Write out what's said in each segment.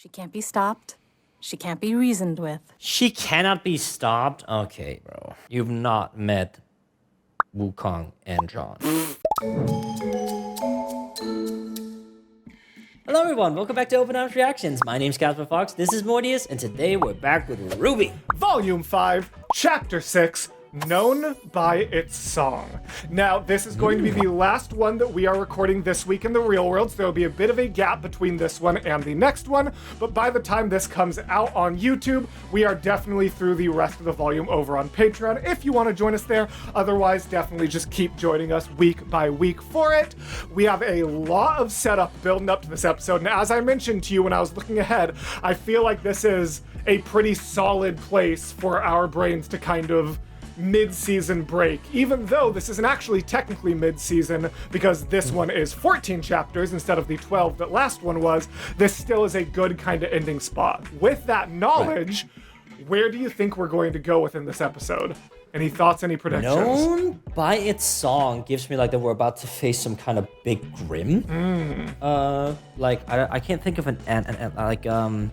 She can't be stopped. She can't be reasoned with. She cannot be stopped? Okay, bro. You've not met Wukong and John. Hello everyone, welcome back to Open Arms Reactions. My name's Casper Fox, this is Mortius, and today we're back with RWBY. Volume 5, Chapter 6, Known by Its Song. Now, this is going to be the last one that we are recording this week in the real world, so there will be a bit of a gap between this one and the next one, but by the time this comes out on YouTube, we are definitely through the rest of the volume over on Patreon, if you want to join us there. Otherwise, definitely just keep joining us week by week for it. We have a lot of setup building up to this episode, and as I mentioned to you when I was looking ahead, I feel like this is a pretty solid place for our brains to kind of mid-season break, even though this isn't actually technically mid-season because this one is 14 chapters instead of the 12 that last one was. This still is a good kind of ending spot. With that knowledge, where do you think we're going to go within this episode? Any thoughts, any predictions? Known by its song gives me like that we're about to face some kind of big grim. Like I can't think of an animal, like a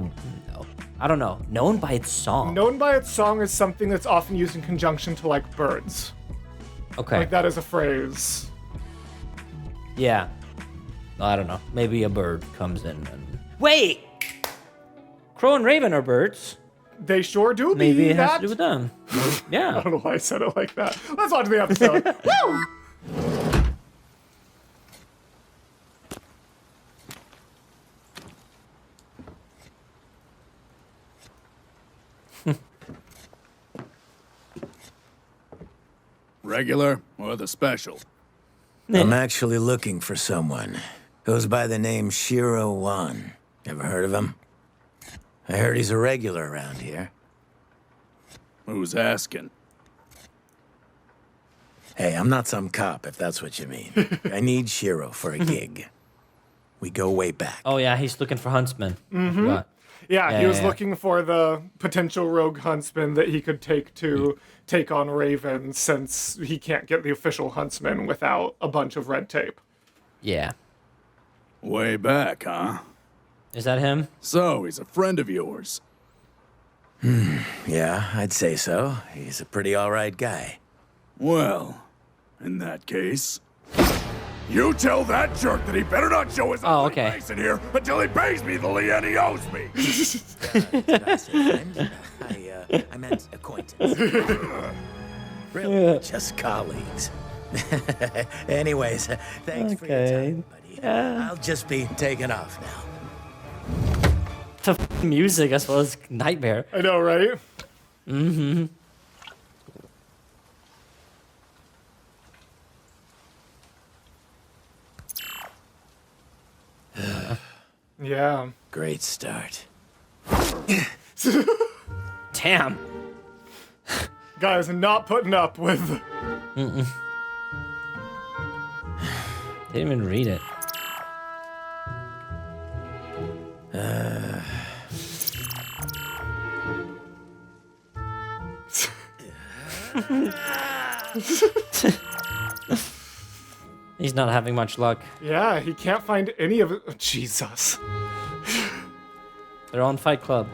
no. I don't know. Known by its song. Known by its song is something that's often used in conjunction to like birds. Okay. Like that is a phrase. Yeah. I don't know. Maybe a bird comes in and... Wait! Crow and raven are birds. They sure do. Maybe it has to do with them. Yeah. I don't know why I said it like that. Let's watch the episode. Woo! Regular or the special? I'm actually looking for someone. Goes by the name Shiro Wan. Ever heard of him? I heard he's a regular around here. Who's asking? Hey, I'm not some cop, if that's what you mean. I need Shiro for a gig. We go way back. Oh yeah, he's looking for huntsmen. Yeah, he was looking for the potential rogue huntsman that he could take to take on Raven, since he can't get the official huntsman without a bunch of red tape. Yeah. Way back, huh? Is that him? So, he's a friend of yours. Yeah, I'd say so. He's a pretty alright guy. Well, in that case... You tell that jerk that he better not show his ugly okay. face in here until he pays me the lien he owes me! Did I say friend? I meant acquaintance. Really, just colleagues. Anyways, thanks for your time, buddy. I'll just be taking off now. The music as well as Nightmare. I know, right? Mm-hmm. Yeah. Great start. Damn. Guys, not putting up with... Didn't even read it. He's not having much luck. Yeah, he can't find any of it. Oh, Jesus. They're on Fight Club.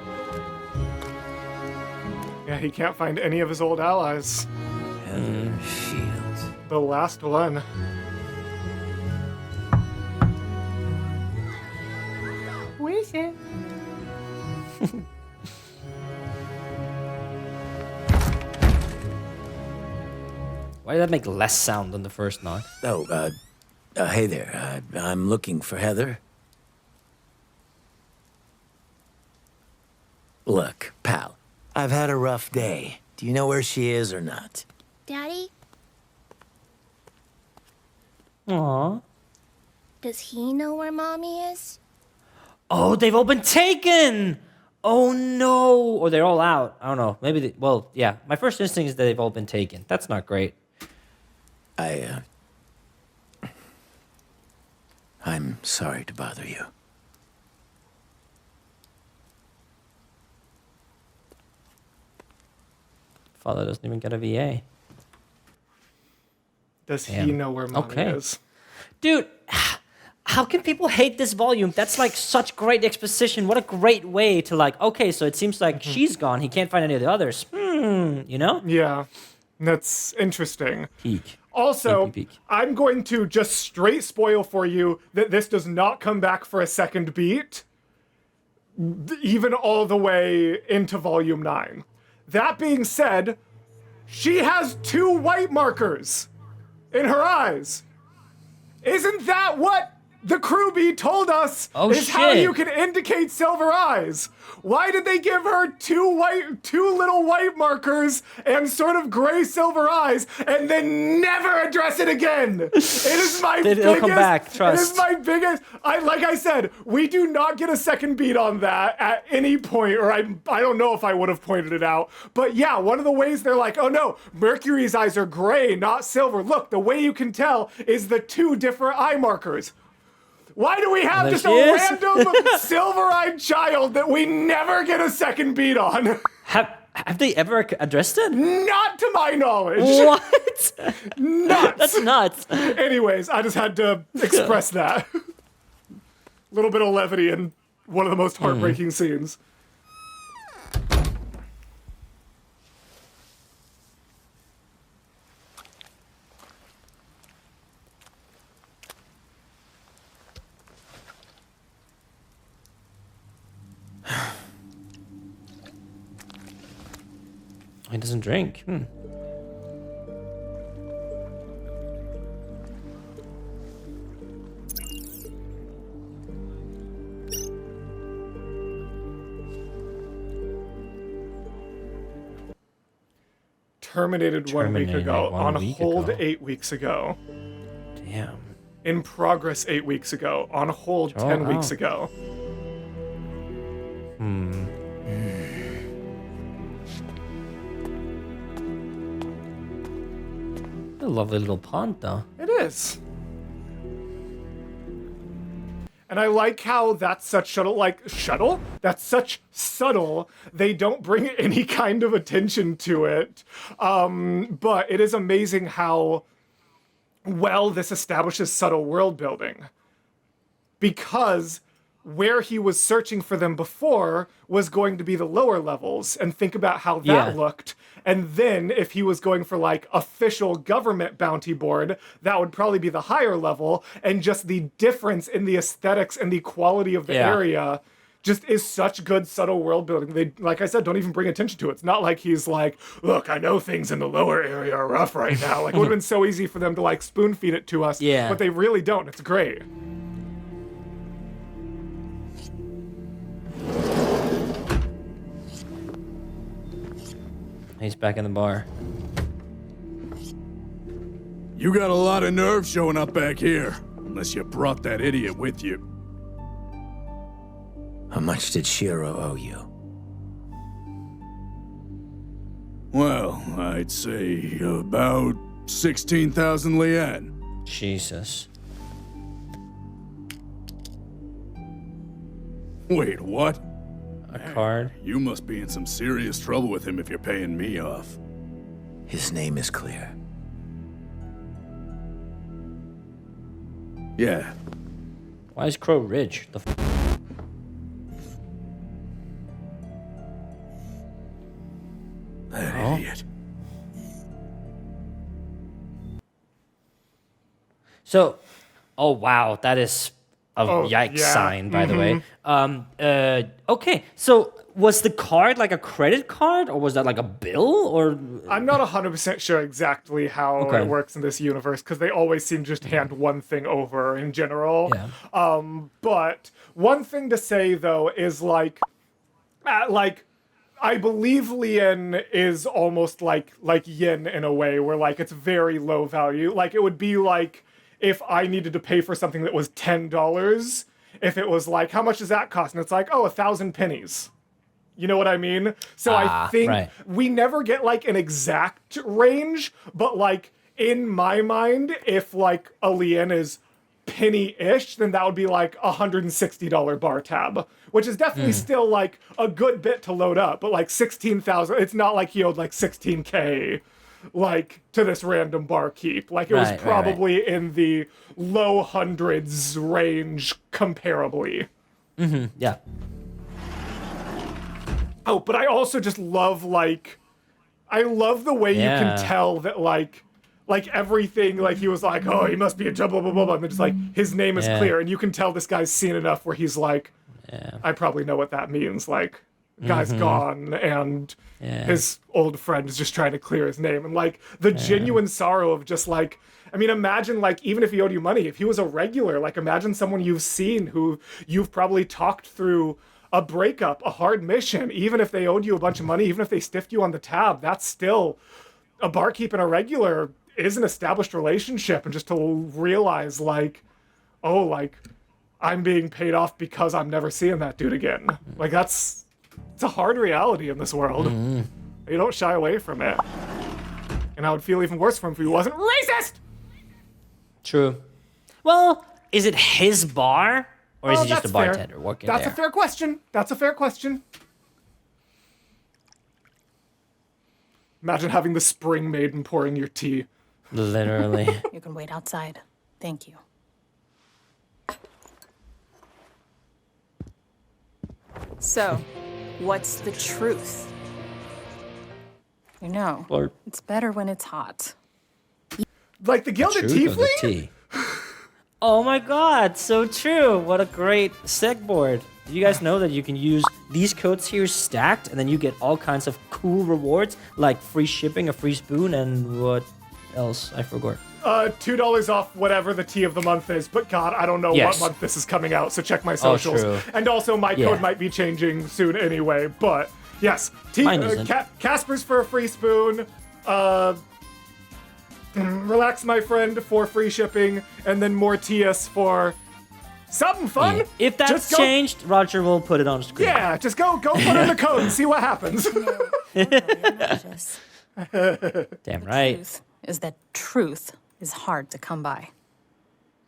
Yeah, he can't find any of his old allies. Heather Shields. The last one. Wish it. Why did that make less sound than the first knock? Oh, hey there. I'm looking for Heather. Look, pal, I've had a rough day. Do you know where she is or not? Daddy, Aww. does he know where Mommy is? Oh, they've all been taken! Oh no! Or they're all out. I don't know. Maybe they, well, yeah. My first instinct is that they've all been taken. That's not great. I'm sorry to bother you. Father doesn't even get a VA. Does he Damn. know where Mommy Okay. is? Dude, how can people hate this volume? That's like such great exposition. What a great way to like, okay, so it seems like she's gone. He can't find any of the others. You know? Yeah, that's interesting. Peak. Also, Peak. I'm going to just straight spoil for you that this does not come back for a second beat, even all the way into Volume 9. That being said, she has 2 white markers in her eyes. Isn't that what the RWBY told us is how you can indicate silver eyes? Why did they give her 2 little white markers and sort of gray silver eyes and then never address it again? It is my biggest. It'll come back, trust. It is my biggest. Like I said, we do not get a second beat on that at any point, or I don't know if I would have pointed it out. But yeah, one of the ways they're like, oh no, Mercury's eyes are gray, not silver. Look, the way you can tell is the 2 different eye markers. Why do we have just a random silver-eyed child that we never get a second beat on? Have they ever addressed it? Not to my knowledge. What? Nuts. That's nuts. Anyways, I just had to express that. A little bit of levity in one of the most heartbreaking scenes. He doesn't drink. Terminated 1 week ago. On hold 8 weeks ago. Damn. In progress 8 weeks ago. On hold 10 weeks ago. A lovely little pond, though. It is. And I like how that's such shuttle? That's such subtle. They don't bring any kind of attention to it. But it is amazing how well this establishes subtle world building. Because where he was searching for them before was going to be the lower levels, and think about how that looked. And then if he was going for like official government bounty board, that would probably be the higher level, and just the difference in the aesthetics and the quality of the area just is such good subtle world building. They, like I said, don't even bring attention to it. It's not like he's like, look, I know things in the lower area are rough right now. Like it would have been so easy for them to like spoon feed it to us, but they really don't. It's great. He's back in the bar. You got a lot of nerve showing up back here. Unless you brought that idiot with you. How much did Shiro owe you? Well, I'd say about 16,000 lien. Jesus. Wait, what? A card? You must be in some serious trouble with him if you're paying me off. His name is clear. Yeah. Why is Crow rich? That idiot. So, oh wow, that is a yikes sign, by the way. Okay, so was the card like a credit card, or was that like a bill, or? I'm not 100% sure exactly how it works in this universe, because they always seem to just hand one thing over in general. Yeah. But one thing to say, though, is like I believe lien is almost like yin in a way, where like it's very low value. Like it would be like if I needed to pay for something that was $10, if it was like, how much does that cost? And it's like, 1,000 pennies. You know what I mean? So I think we never get like an exact range, but like in my mind, if like a lien is penny-ish, then that would be like $160 bar tab, which is definitely still like a good bit to load up, but like 16,000, it's not like he owed like 16K. like to this random barkeep. Like it was Right, right, probably in the low hundreds range comparably. Yeah. Oh, but I also just love I love the way you Yeah. can tell that like everything, like he was like, oh, he must be a blah blah blah blah, and then just like his name is Yeah. clear, and you can tell this guy's seen enough where he's like, Yeah. I probably know what that means. Like, guy's gone, and Yeah. his old friend is just trying to clear his name, and like the genuine sorrow of just like. I mean, imagine, like, even if he owed you money, if he was a regular, like, imagine someone you've seen who you've probably talked through a breakup, a hard mission, even if they owed you a bunch of money, even if they stiffed you on the tab, that's still a barkeep and a regular is an established relationship. And just to realize, like, oh, like, I'm being paid off because I'm never seeing that dude again. Like, it's a hard reality in this world. You don't shy away from it. And I would feel even worse for him if he wasn't racist! True. Well, is it his bar? Or is he just a that's fair. bartender working That's there? a fair question. That's a fair question. Imagine having the spring maiden pouring your tea. Literally. You can wait outside. Thank you. So, what's the truth? You know, Or it's better when it's hot. Like the Gilded truth of the Tiefling? tea. Oh my god, so true. What a great seg board. Do you guys know that you can use these codes here stacked and then you get all kinds of cool rewards like free shipping, a free spoon, and what else? I forgot. $2 off whatever the tea of the month is, but God, I don't know Yes. what month this is coming out, so check my socials. true. And also, my Yeah. code might be changing soon anyway, but yes, Mine isn't. Casper's for a free spoon, Relax My Friend for free shipping, and then Mortius for something fun. Yeah. If that's Just go- changed, Roger will put it on screen. Yeah, just go put in the code and see what happens. Damn right. Truth is that truth is hard to come by.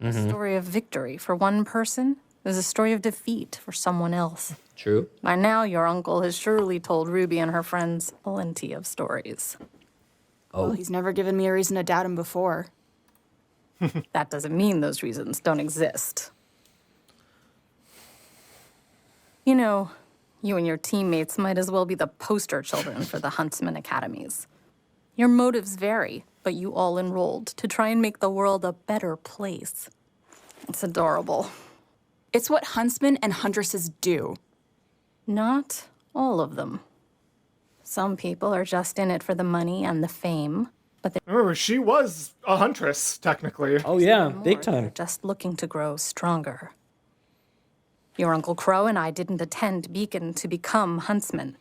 A story of victory for one person is a story of defeat for someone else. True. By now, your uncle has surely told Ruby and her friends plenty of stories. Well, he's never given me a reason to doubt him before. That doesn't mean those reasons don't exist. You know, you and your teammates might as well be the poster children for the Huntsman Academies. Your motives vary, but you all enrolled to try and make the world a better place. It's adorable. It's what huntsmen and huntresses do. Not all of them. Some people are just in it for the money and the fame, but they're Remember, she was a huntress, technically. Oh yeah, more, big they're time. just looking to grow stronger. Your Uncle Crow and I didn't attend Beacon to become huntsmen.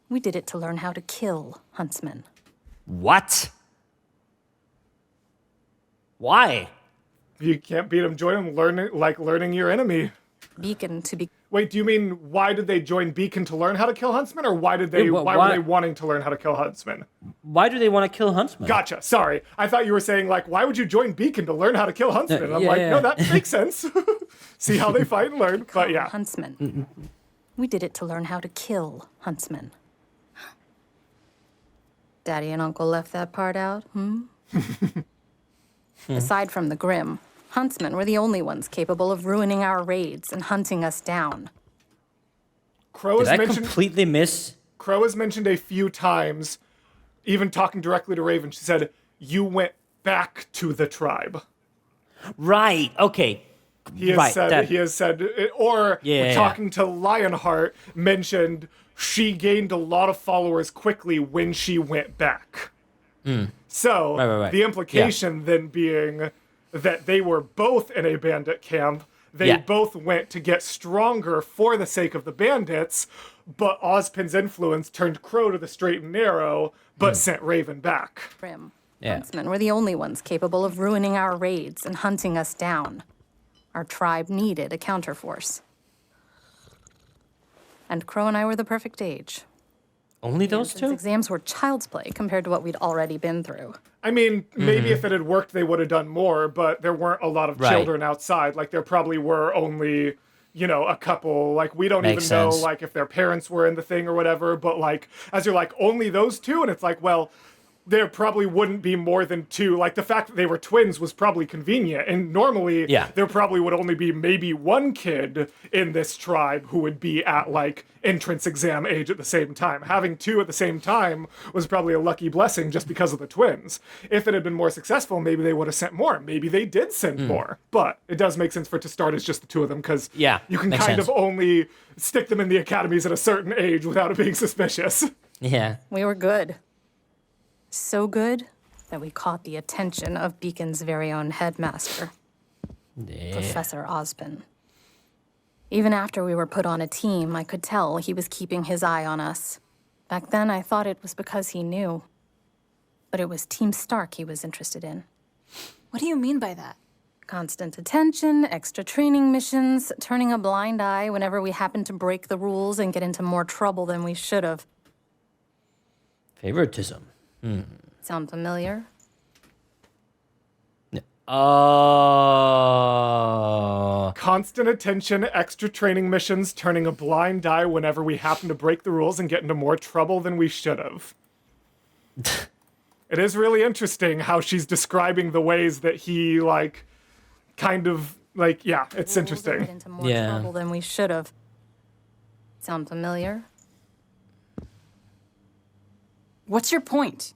We did it to learn how to kill huntsmen. What? Why? You can't beat them, join them, learning your enemy. Beacon to be Wait, do you mean why did they join Beacon to learn how to kill huntsmen, or why did they? Yeah, why why- were they wanting to learn how to kill huntsmen? Why do they want to kill Huntsman? Gotcha. Sorry, I thought you were saying like, why would you join Beacon to learn how to kill huntsmen? And I'm yeah, like, yeah. no, that makes sense. See how they fight and learn. But yeah, huntsmen. We did it to learn how to kill huntsmen. Daddy and Uncle left that part out, Aside from the Grim, huntsmen were the only ones capable of ruining our raids and hunting us down. Crow Did has I mentioned. completely miss? Crow has mentioned a few times, even talking directly to Raven. She said, "You went back to the tribe." Right. Okay. He has Right, said, that- he has said, or Yeah. talking to Lionheart, mentioned she gained a lot of followers quickly when she went back. So Right. the implication then being that they were both in a bandit camp. They Yeah. both went to get stronger for the sake of the bandits, but Ozpin's influence turned Crow to the straight and narrow, but sent Raven back. Grim. Yeah. Huntsmen were the only ones capable of ruining our raids and hunting us down. Our tribe needed a counterforce. And Crow and I were the perfect age. Only those Since two? exams were child's play compared to what we'd already been through. I mean, maybe if it had worked, they would have done more, but there weren't a lot of Right. children outside. Like, there probably were only, a couple. Like, we don't Makes even know, sense. like, if their parents were in the thing or whatever, but, like, as you're like, only those two? And it's like, well, there probably wouldn't be more than 2. Like, the fact that they were twins was probably convenient. And normally, there probably would only be maybe 1 kid in this tribe who would be at, like, entrance exam age at the same time. Having 2 at the same time was probably a lucky blessing just because of the twins. If it had been more successful, maybe they would have sent more. Maybe they did send more. But it does make sense for it to start as just the 2 of them, because you can kind of only stick them in the academies at a certain age without it being suspicious. Yeah. We were good. So good that we caught the attention of Beacon's very own headmaster, Professor Ozpin. Even after we were put on a team, I could tell he was keeping his eye on us. Back then, I thought it was because he knew. But it was Team Stark he was interested in. What do you mean by that? Constant attention, extra training missions, turning a blind eye whenever we happened to break the rules and get into more trouble than we should have. Favoritism. Sound familiar? Oh. Constant attention, extra training missions, turning a blind eye whenever we happen to break the rules and get into more trouble than we should have. It is really interesting how she's describing the ways that he, like, kind of, like, yeah, it's interesting. Get into more trouble than we should have. Sound familiar? What's your point?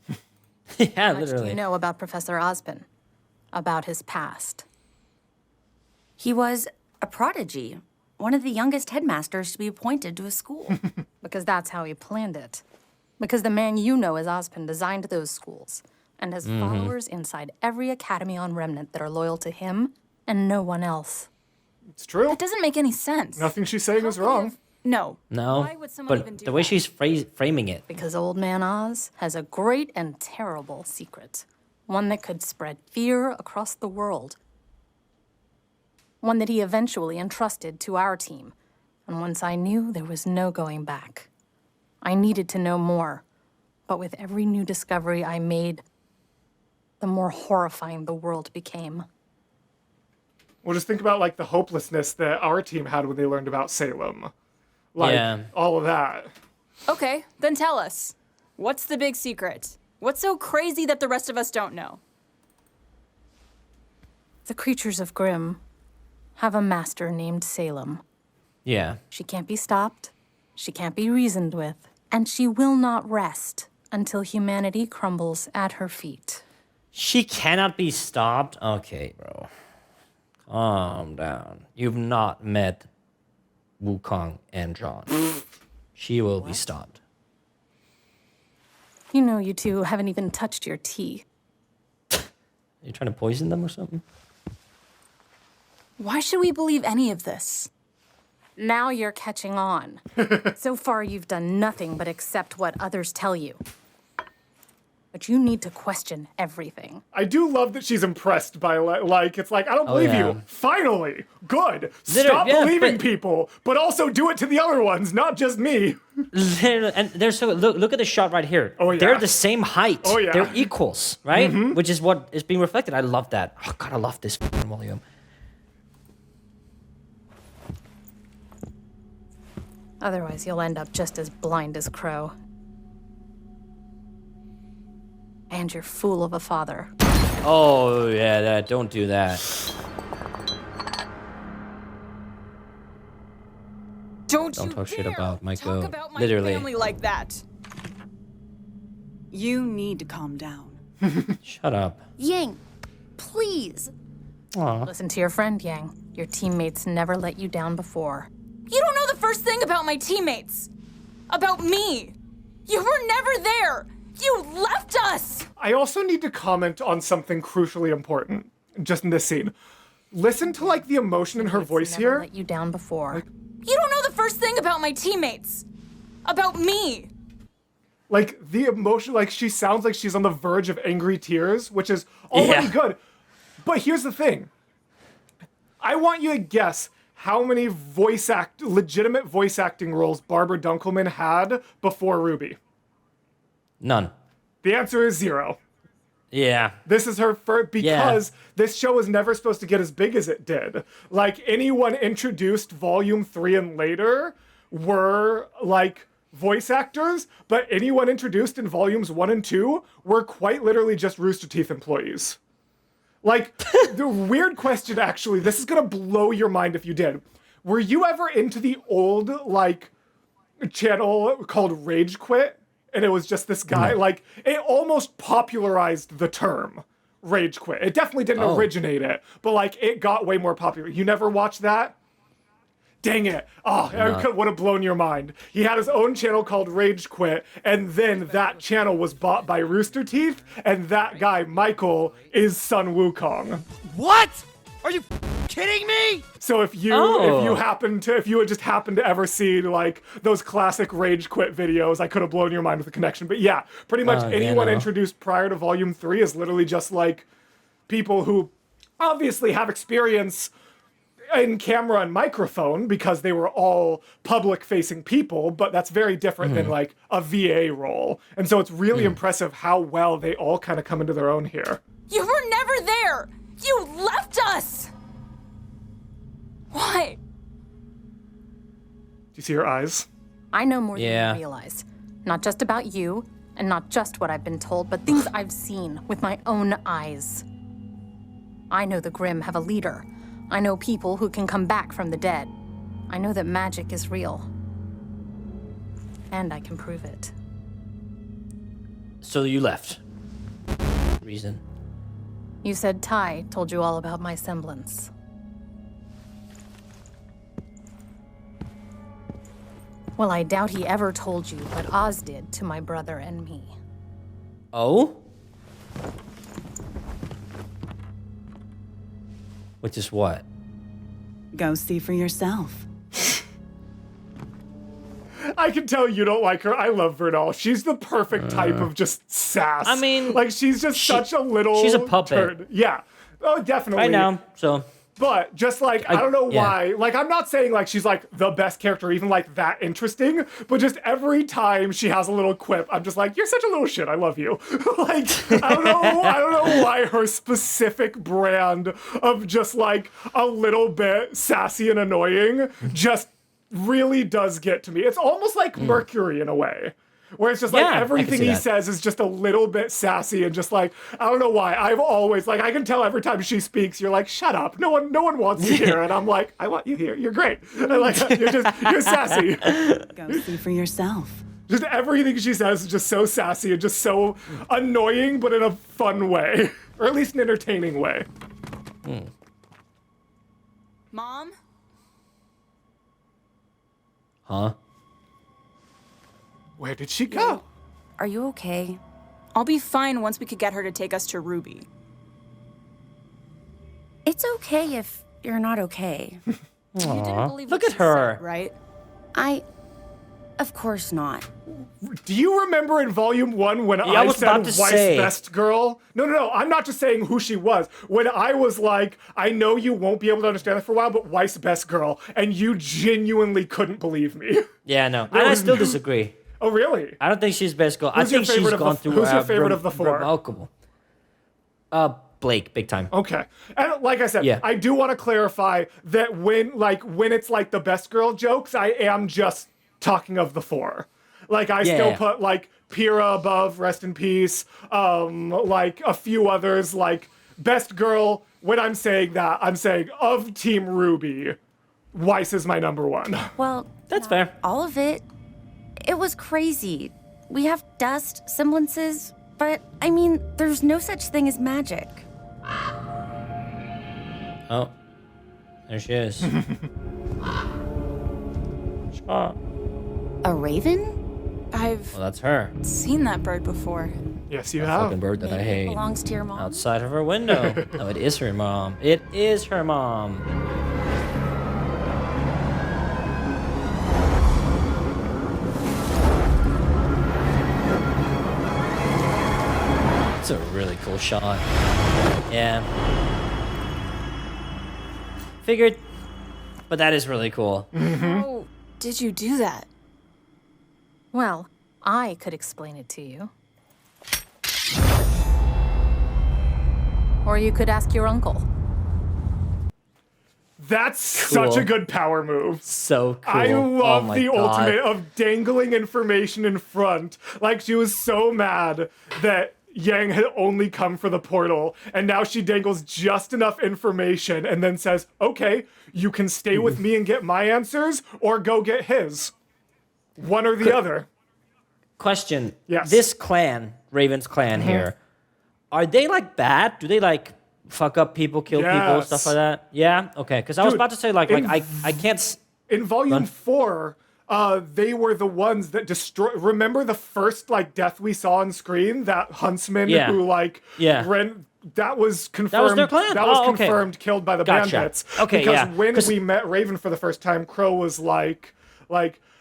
Yeah, What literally. do you know about Professor Ozpin? About his past? He was a prodigy, one of the youngest headmasters to be appointed to a school. Because that's how he planned it. Because the man you know as Ozpin designed those schools and has followers inside every academy on Remnant that are loyal to him and no one else. It's true. That doesn't make any sense. Nothing she's saying is wrong. No. No. Why would someone even But do the way that? she's framing it. Because Old Man Oz has a great and terrible secret. One that could spread fear across the world. One that he eventually entrusted to our team. And once I knew, there was no going back. I needed to know more. But with every new discovery I made, the more horrifying the world became. Well, just think about, like, the hopelessness that our team had when they learned about Salem. Like, all of that. Okay, then tell us. What's the big secret? What's so crazy that the rest of us don't know? The creatures of Grimm have a master named Salem. Yeah. She can't be stopped, she can't be reasoned with, and she will not rest until humanity crumbles at her feet. She cannot be stopped? Okay, bro. Calm down. You've not met Wukong and John. She will be stopped. You know, you two haven't even touched your tea. You trying to poison them or something? Why should we believe any of this? Now you're catching on. So far, you've done nothing but accept what others tell you. But you need to question everything. I do love that she's impressed by, like, it's like, I don't believe you. Finally. Good. Stop believing people, but also do it to the other ones, not just me. And they're so, look at the shot right here. Oh, yeah. They're the same height. Oh, yeah. They're equals, right? Which is what is being reflected. I love that. Oh, God, I love this volume. Otherwise, you'll end up just as blind as Crow. And your fool of a father. Oh, yeah, don't do that. Don't talk shit about my talk goat. about my Literally. family like that. You need to calm down. Shut up. Yang, please. Aw. Listen to your friend, Yang. Your teammates never let you down before. You don't know the first thing about my teammates. About me. You were never there. You left us. I also need to comment on something crucially important, just in this scene. Listen to, like, the emotion in her voice Never here. let you down before. You don't know the first thing about my teammates. About me. Like, the emotion, like, she sounds like she's on the verge of angry tears, which is already good. But here's the thing. I want you to guess how many legitimate voice acting roles Barbara Dunkelman had before RWBY. None. The answer is 0. Yeah. This is her first, because this show was never supposed to get as big as it did. Like, anyone introduced Volume 3 and later were, like, voice actors, but anyone introduced in volumes 1 and 2 were quite literally just Rooster Teeth employees. Like, the weird question, actually, this is gonna blow your mind if you did. Were you ever into the old, like, channel called Rage Quit? And it was just this guy, like, it almost popularized the term Rage Quit. It definitely didn't originate it, but, like, it got way more popular. You never watched that? Dang it. Oh, it would have blown your mind. He had his own channel called Rage Quit, and then that channel was bought by Rooster Teeth, and that guy, Michael, is Sun Wukong. What? Are you kidding me? So if you had just happened to ever see like those classic Rage Quit videos, I could have blown your mind with the connection. But yeah, pretty much anyone introduced prior to Volume 3 is literally just like people who obviously have experience in camera and microphone because they were all public-facing people, but that's very different than like a VA role. And so it's really impressive how well they all kind of come into their own here. You were never there! You left us! Why? Do you see her eyes? I know more Yeah. than you realize. Not just about you, and not just what I've been told, but things I've seen with my own eyes. I know the Grimm have a leader. I know people who can come back from the dead. I know that magic is real. And I can prove it. So you left. Reason. You said Ty told you all about my semblance. Well, I doubt he ever told you what Oz did to my brother and me. Oh? Which is what? Go see for yourself. I can tell you don't like her. I love Vernal. She's the perfect type of just sass. I mean, like she's just such a little. she's a puppet. turd. Yeah. Oh, definitely. I know. So. But just like I don't know why. Like I'm not saying like she's like the best character, even like that interesting. But just every time she has a little quip, I'm just like, you're such a little shit. I love you. Like I don't know why her specific brand of just like a little bit sassy and annoying just really does get to me. It's almost like Mercury in a way. Where it's just like everything he says is just a little bit sassy and just like, I don't know why. I've always like, I can tell every time she speaks, you're like, shut up. No one wants you here. And I'm like, I want you here. You're great. And like, you're sassy. Go see for yourself. Just everything she says is just so sassy and just so annoying, but in a fun way. Or at least an entertaining way. Mom? Huh? Where did she go? Are you okay? I'll be fine once we could get her to take us to RWBY. It's okay if you're not okay. You didn't believe Look what at she her. said, right? Of course not. Do you remember in Volume 1 when I was said about to Wife's say. best girl? No. I'm not just saying who she was. When I was like, I know you won't be able to understand it for a while, but Wife's best girl. And you genuinely couldn't believe me. Yeah, no. And I still disagree. Oh, really? I don't think she's best girl. I Who's your think she's favorite of gone the- through. who's your favorite of the four? Remarkable. Blake, big time. Okay. And like I said, Yeah. I do want to clarify that when it's like the best girl jokes, I am just talking of the four. Like I still put like Pyrrha above, rest in peace. Like a few others, like best girl. When I'm saying that, I'm saying of Team RWBY, Weiss is my number one. Well, That's fair. all of it. It was crazy. We have dust, semblances, but I mean, there's no such thing as magic. Oh, there she is. Sure. A raven? I've Well, that's her. seen that bird before. Yes, you Fucking have. bird that I hate. Belongs to your mom. Outside of her window. No, it is her mom. It is her mom. It's a really cool shot. Yeah. Figured. But that is really cool. How did you do that? Well, I could explain it to you. Or you could ask your uncle. That's such Cool. a good power move. So cool. I love Oh my the God. ultimate of dangling information in front. Like, she was so mad that Yang had only come for the portal, and now she dangles just enough information and then says, okay, you can stay with me and get my answers, or go get his. One or the other. Question. Yes. This clan, Raven's clan here, are they like bad? Do they like fuck up people, kill people, Yes. stuff like that? Yeah? Okay, because I was Dude, about to say, like I can't... In Volume 4, they were the ones that destroy. Remember the first like death we saw on screen? That huntsman Yeah. who like that was confirmed. That was their clan? That was Oh, okay. confirmed killed by the Gotcha. bandits. Okay, because yeah. when 'Cause- we met Raven for the first time, Crow was like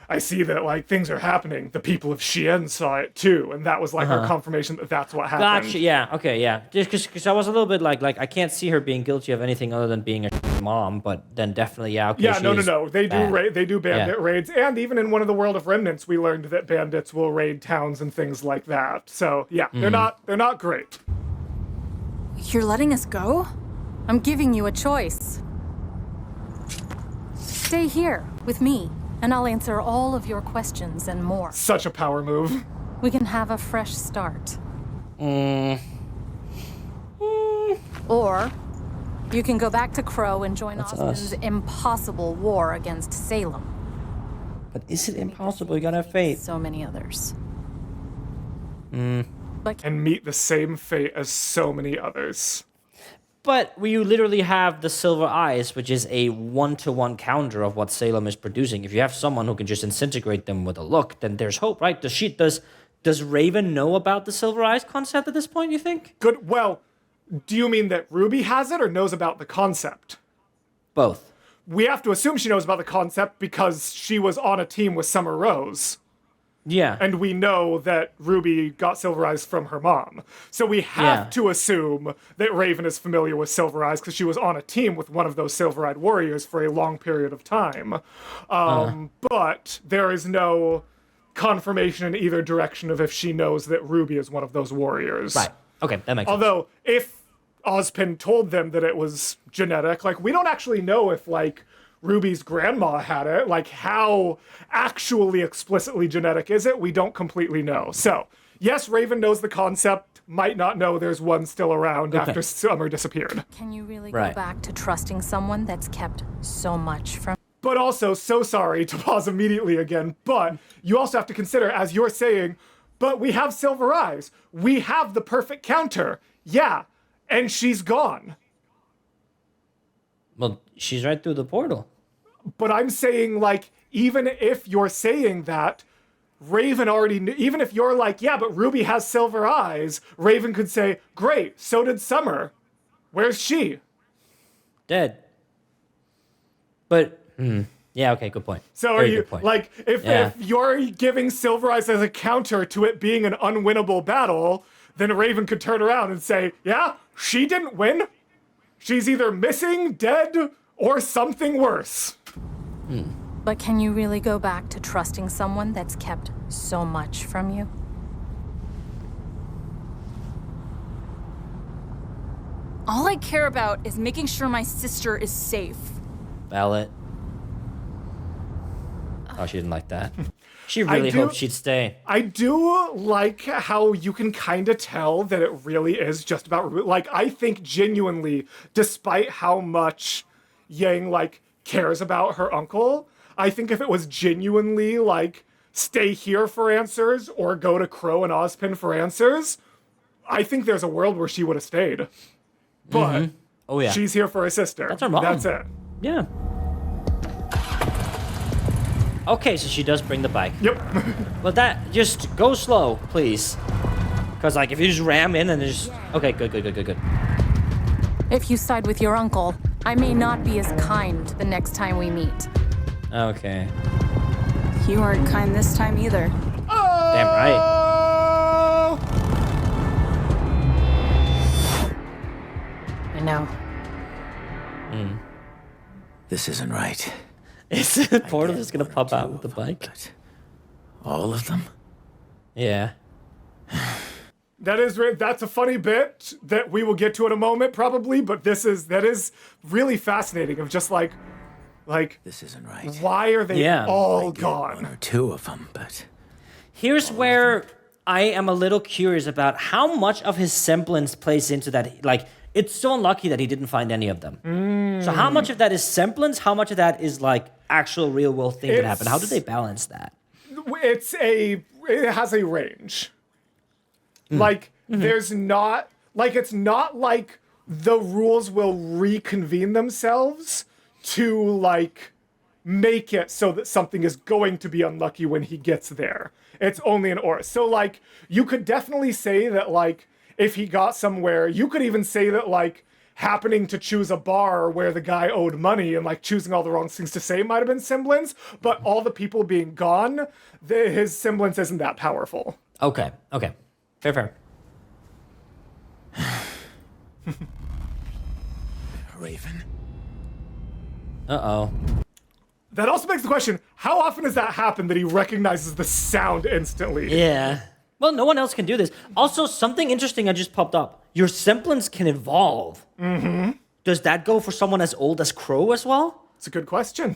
I see that like things are happening. The people of Shien saw it too, and that was like our confirmation that that's what happened. Gotcha. Yeah. Okay. Yeah. Just because I was a little bit like I can't see her being guilty of anything other than being a mom, but then definitely yeah. Okay, Yeah, she no. is They do bad. they do bandit raids, and even in one of the World of Remnants, we learned that bandits will raid towns and things like that. So yeah, they're not great. You're letting us go? I'm giving you a choice. Stay here with me, and I'll answer all of your questions and more. Such a power move. We can have a fresh start. Or you can go back to Crow and join Osmond's impossible war against Salem. But is it impossible? You gotta have faith. So many others. But And meet the same fate as so many others. But you literally have the Silver Eyes, which is a one-to-one counter of what Salem is producing. If you have someone who can just disintegrate them with a look, then there's hope, right? Does Raven know about the Silver Eyes concept at this point, you think? Good. Well, do you mean that Ruby has it or knows about the concept? Both. We have to assume she knows about the concept because she was on a team with Summer Rose. Yeah. And we know that Ruby got Silver Eyes from her mom. So we have to assume that Raven is familiar with Silver Eyes because she was on a team with one of those silver-eyed warriors for a long period of time. But there is no confirmation in either direction of if she knows that Ruby is one of those warriors. Right. Okay, that makes sense. Although, if Ozpin told them that it was genetic, like, we don't actually know if, like, Ruby's grandma had it. Like, how actually explicitly genetic is it? We don't completely know. So, yes, Raven knows the concept, might not know there's one still around after Summer disappeared. can you really Right. go back to trusting someone that's kept so much from? But also, so sorry to pause immediately again, but you also have to consider, as you're saying, but we have Silver Eyes. We have the perfect counter. Yeah, and she's gone. Well, she's right through the portal. But I'm saying, like, even if you're saying that, Raven already knew, even if you're like, yeah, but Ruby has Silver Eyes, Raven could say, great, so did Summer. Where's she? Dead. But, yeah, okay, good point. So Very are you, good point. like, if you're giving Silver Eyes as a counter to it being an unwinnable battle, then Raven could turn around and say, yeah, she didn't win. She's either missing, dead, or something worse. But can you really go back to trusting someone that's kept so much from you? All I care about is making sure my sister is safe. Ballot. Oh, she didn't like that. She really hoped she'd stay. I do like how you can kind of tell that it really is just about Ruby. Like, I think genuinely, despite how much Yang, like, cares about her uncle, I think if it was genuinely, like, stay here for answers or go to Crow and Ozpin for answers, I think there's a world where she would have stayed. But Oh, yeah. she's here for her sister. That's her mom. That's it. Yeah. Okay, so she does bring the bike. Yep. But that, just go slow, please. Because, like, if you just ram in and just... Okay, good. If you side with your uncle, I may not be as kind the next time we meet. Okay. You aren't kind this time either. Damn right. I know. This isn't right. Is the portal just gonna pop out with the bike? But all of them? Yeah. That's a funny bit that we will get to in a moment, probably. But that is really fascinating. Of just like, This isn't right. why are they all One gone? or two of them, but Here's where I am a little curious about how much of his semblance plays into that. Like, it's so unlucky that he didn't find any of them. So how much of that is semblance? How much of that is like actual real world thing that happened? How do they balance that? It has a range. Like, there's not, like, it's not like the rules will reconvene themselves to, like, make it so that something is going to be unlucky when he gets there. It's only an or. So, like, you could definitely say that, like, if he got somewhere, you could even say that, like, happening to choose a bar where the guy owed money and, like, choosing all the wrong things to say might have been semblance, but all the people being gone, his semblance isn't that powerful. Okay. Fair. Raven. Uh-oh. That also begs the question, how often does that happen that he recognizes the sound instantly? Yeah. Well, no one else can do this. Also, something interesting I just popped up. Your semblance can evolve. Mm-hmm. Does that go for someone as old as Crow as well? It's a good question.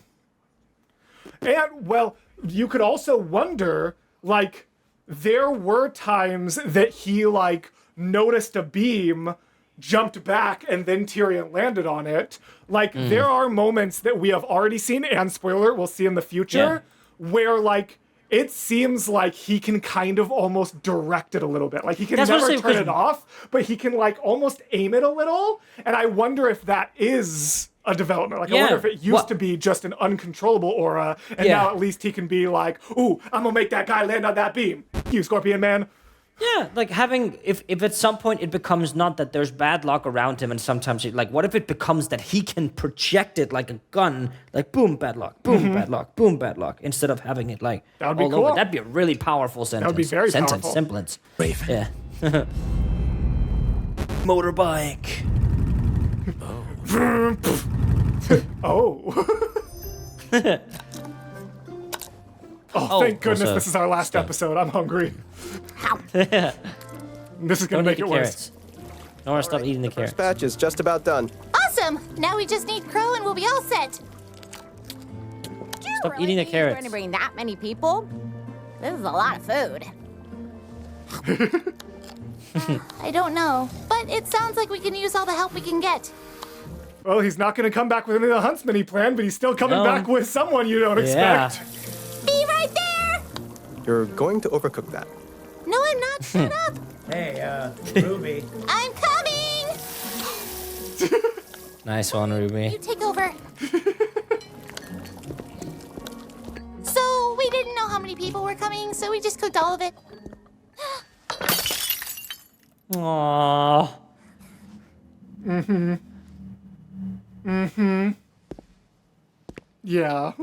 And, well, you could also wonder, like, there were times that he, like, noticed a beam, jumped back, and then Tyrion landed on it. Like, there are moments that we have already seen, and spoiler, we'll see in the future, where, like, it seems like he can kind of almost direct it a little bit. Like, he can never turn it off, but he can, like, almost aim it a little. And I wonder if that is a development. Like, I wonder if it used to be just an uncontrollable aura, and now at least he can be like, ooh, I'm gonna make that guy land on that beam. You, Scorpion Man. Yeah, like having, if at some point it becomes not that there's bad luck around him and sometimes, like, what if it becomes that he can project it like a gun, like, boom, bad luck, boom, bad luck, boom, bad luck, instead of having it, like, that would be all cool. over. That'd be a really powerful sentence. That would be very powerful. Semblance. Raven. Yeah. Motorbike. Oh. Oh, thank goodness also this is our last episode. I'm hungry. This is gonna make it worse. I want to stop eating the carrots. Batch is just about done. Awesome! Now we just need Crow and we'll be all set. Stop eating the carrots. We're gonna bring that many people? This is a lot of food. I don't know, but it sounds like we can use all the help we can get. Well, he's not gonna come back with any of the huntsman he planned, but he's still coming back with someone you don't expect. Be right there! You're going to overcook that. No, I'm not. Shut up. Hey, Ruby. I'm coming! Nice one, Ruby. You take over. So, we didn't know how many people were coming, so we just cooked all of it. Aww. Yeah.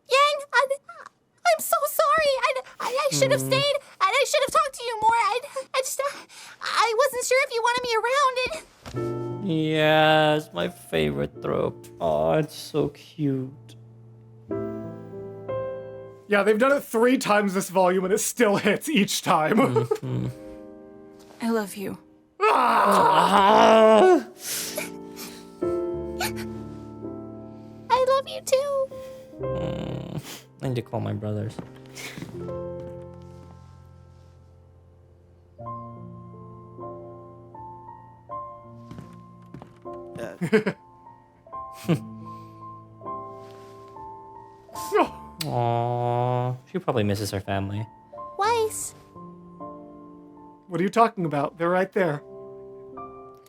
Yang, I'm so sorry. I should have stayed, and I should have talked to you more. I wasn't sure if you wanted me around. Yeah, it's my favorite trope. Oh, it's so cute. Yeah, they've done it 3 times this volume, and it still hits each time. I love you. I love you too. I need to call my brothers. Aww, she probably misses her family. Weiss. What are you talking about? They're right there.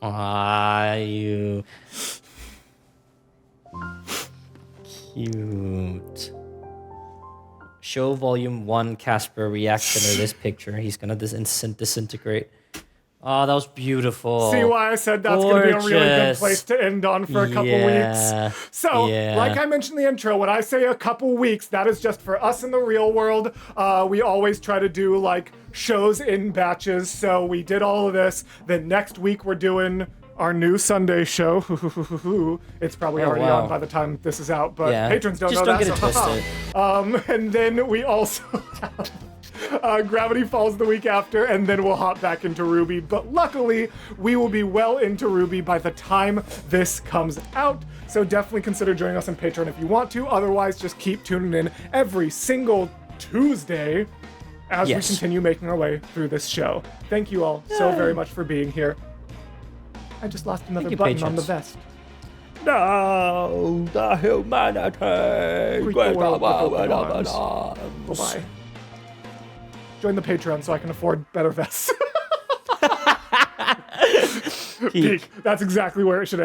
Ah, you. Cute. Show volume 1 Casper reaction to this picture. He's gonna disintegrate. Oh, that was beautiful. See why I said that's going to be a really good Gorgeous. place to end on for a couple weeks? So, like I mentioned in the intro, when I say a couple weeks, that is just for us in the real world. We always try to do, like, shows in batches, so we did all of this. Then next week we're doing our new Sunday show. It's probably already on by the time this is out, but patrons don't Just know don't that. Get it twisted. And then we also have Gravity Falls the week after, and then we'll hop back into RWBY. But luckily, we will be well into RWBY by the time this comes out. So definitely consider joining us on Patreon if you want to. Otherwise, just keep tuning in every single Tuesday as we continue making our way through this show. Thank you all so very much for being here. I just lost another button on the vest. No, the humanity. Bye-bye. Join the Patreon so I can afford better vests. Peak. That's exactly where it should have